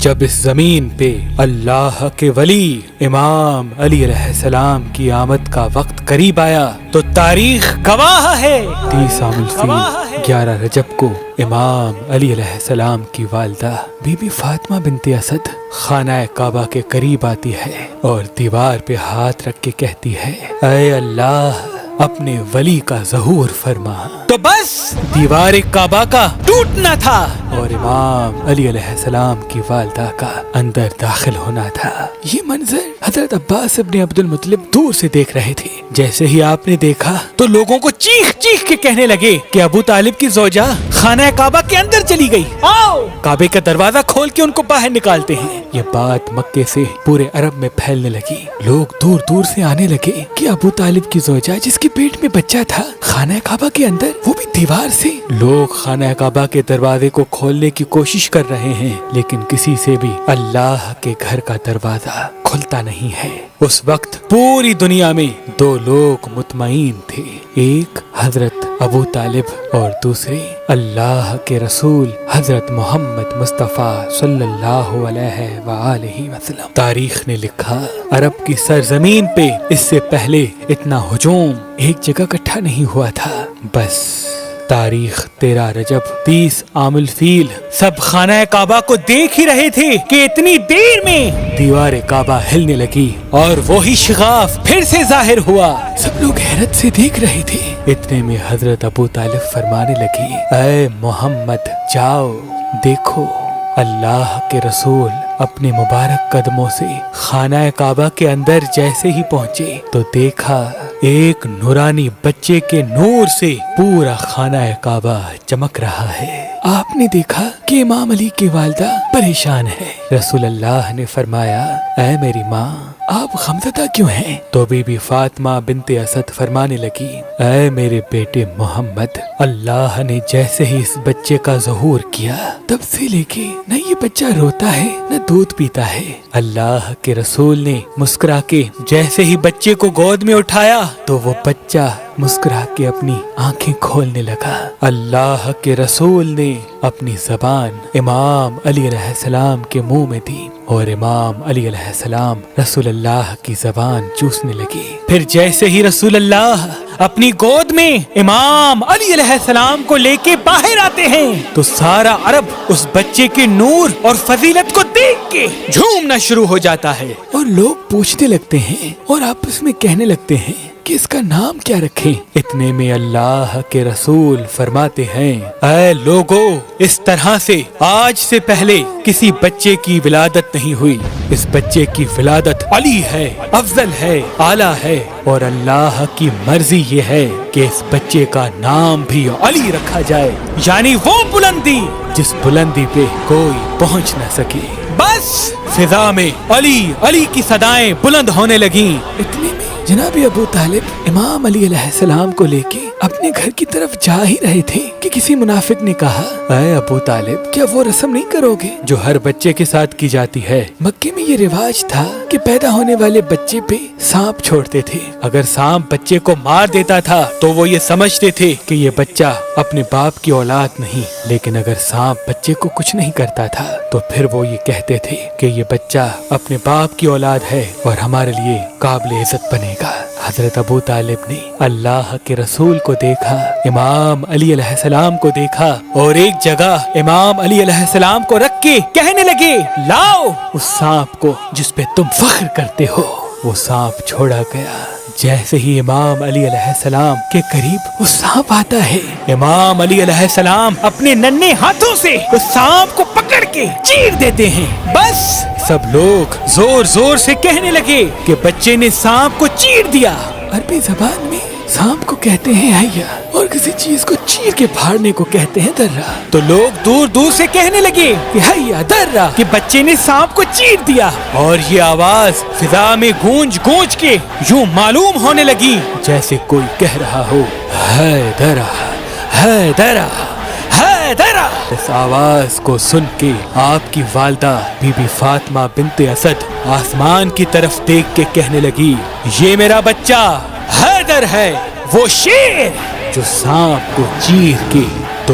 جب اس زمین پہ اللہ کے ولی امام علی علیہ السلام کی آمد کا وقت قریب آیا تو تاریخ گواہ ہے 30 عام الفیل 11 رجب کو امام علی علیہ السلام کی والدہ بی بی فاطمہ بنت اسد خانہ کعبہ کے قریب آتی ہے اور دیوار پہ ہاتھ رکھ کے کہتی ہے اے اللہ اپنے ولی کا ظہور فرما۔ تو بس دیوار کعبہ کا ٹوٹنا تھا اور امام علی علیہ السلام کی والدہ کا اندر داخل ہونا تھا۔ یہ منظر حضرت عباس ابن عبد المطلب دور سے دیکھ رہے تھے۔ جیسے ہی آپ نے دیکھا تو لوگوں کو چیخ چیخ کے کہنے لگے کہ ابو طالب کی زوجہ خانہ کعبہ کے اندر چلی گئی، آؤ کعبے کا دروازہ کھول کے ان کو باہر نکالتے ہیں۔ یہ بات مکے سے پورے عرب میں پھیلنے لگی، لوگ دور دور سے آنے لگے کہ ابو طالب کی زوجہ جس کے پیٹ میں بچہ تھا خانہ کعبہ کے اندر، وہ بھی دیوار سے۔ لوگ خانہ کعبہ کے دروازے کو کھولنے کی کوشش کر رہے ہیں لیکن کسی سے بھی اللہ کے گھر کا دروازہ کھلتا نہیں ہے۔ اس وقت پوری دنیا میں 2 لوگ مطمئن تھے، ایک حضرت ابو طالب اور دوسرے اللہ کے رسول حضرت محمد مصطفیٰ صلی اللہ علیہ وآلہ وسلم۔ تاریخ نے لکھا عرب کی سرزمین پہ اس سے پہلے اتنا ہجوم ایک جگہ اکٹھا نہیں ہوا تھا۔ بس تاریخ 13 رجب 30 عام الفیل سب خانہ کعبہ کو دیکھ ہی رہے تھے کہ اتنی دیر میں دیوار کعبہ ہلنے لگی اور وہی شغاف پھر سے ظاہر ہوا۔ سب لوگ حیرت سے دیکھ رہے تھے۔ اتنے میں حضرت ابو طالب فرمانے لگی اے محمد جاؤ دیکھو۔ اللہ کے رسول اپنے مبارک قدموں سے خانہ کعبہ کے اندر جیسے ہی پہنچے تو دیکھا ایک نورانی بچے کے نور سے پورا خانہ کعبہ چمک رہا ہے۔ آپ نے دیکھا کہ امام علی کی والدہ پریشان ہے۔ رسول اللہ نے فرمایا اے میری ماں آپ غمزدہ کیوں ہیں؟ تو بی بی فاطمہ بنت اسد فرمانے لگی اے میرے بیٹے محمد، اللہ نے جیسے ہی اس بچے کا ظہور کیا تب سے لے کے نہ یہ بچہ روتا ہے نہ دودھ پیتا ہے۔ اللہ کے رسول نے مسکرا کے جیسے ہی بچے کو گود میں اٹھایا تو وہ بچہ مسکرا کے اپنی آنکھیں کھولنے لگا۔ اللہ کے رسول نے اپنی زبان امام علی علیہ السلام کے منہ میں دی اور امام علی علیہ السلام رسول اللہ کی زبان چوسنے لگی۔ پھر جیسے ہی رسول اللہ اپنی گود میں امام علی علیہ السلام کو لے کے باہر آتے ہیں تو سارا عرب اس بچے کے نور اور فضیلت کو دیکھ کے جھومنا شروع ہو جاتا ہے اور لوگ پوچھنے لگتے ہیں اور آپس میں کہنے لگتے ہیں کہ اس کا نام کیا رکھیں۔ اتنے میں اللہ کے رسول فرماتے ہیں اے لوگو، اس طرح سے آج سے پہلے کسی بچے کی ولادت نہیں ہوئی۔ اس بچے کی ولادت علی ہے، افضل ہے، اعلیٰ ہے اور اللہ کی مرضی یہ ہے کہ اس بچے کا نام بھی علی رکھا جائے، یعنی وہ بلندی جس بلندی پہ کوئی پہنچ نہ سکے۔ بس فضا میں علی علی کی صدائیں بلند ہونے لگیں۔ اتنے میں جناب ابو طالب امام علی علیہ السلام کو لے کے اپنے گھر کی طرف جا ہی رہے تھے کہ کسی منافق نے کہا اے ابو طالب کیا وہ رسم نہیں کرو گے جو ہر بچے کے ساتھ کی جاتی ہے؟ مکے میں یہ رواج تھا کہ پیدا ہونے والے بچے پہ سانپ چھوڑتے تھے، اگر سانپ بچے کو مار دیتا تھا تو وہ یہ سمجھتے تھے کہ یہ بچہ اپنے باپ کی اولاد نہیں، لیکن اگر سانپ بچے کو کچھ نہیں کرتا تھا تو پھر وہ یہ کہتے تھے کہ یہ بچہ اپنے باپ کی اولاد ہے اور ہمارے لیے قابل عزت بنے گا۔ حضرت ابو طالب نے اللہ کے رسول کو دیکھا، امام علی علیہ السلام کو دیکھا اور ایک جگہ امام علی علیہ السلام کو رکھ کے کہنے لگے لاؤ اس سانپ کو جس پہ تم فخر کرتے ہو۔ وہ سانپ چھوڑا گیا۔ جیسے ہی امام علی علیہ السلام کے قریب وہ سانپ آتا ہے، امام علی علیہ السلام اپنے ننھے ہاتھوں سے اس سانپ کو پکڑ کے چیر دیتے ہیں۔ بس سب لوگ زور زور سے کہنے لگے کہ بچے نے سانپ کو چیر دیا۔ عربی زبان میں سانپ کو کہتے ہیں حیا اور کسی چیز کو چیر کے پھاڑنے کو کہتے ہیں درہ۔ تو لوگ دور دور سے کہنے لگے کہ حیا درہ کہ بچے نے سانپ کو چیر دیا، اور یہ آواز فضا میں گونج گونج کے یوں معلوم ہونے لگی جیسے کوئی کہہ رہا ہو ہے درہ ہے درہ ہے درہ۔ اس آواز کو سن کے آپ کی والدہ بی بی فاطمہ بنت اسد آسمان کی طرف دیکھ کے کہنے لگی یہ میرا بچہ حیدر ہے، وہ شیر جو سانپ کو چیر کے 2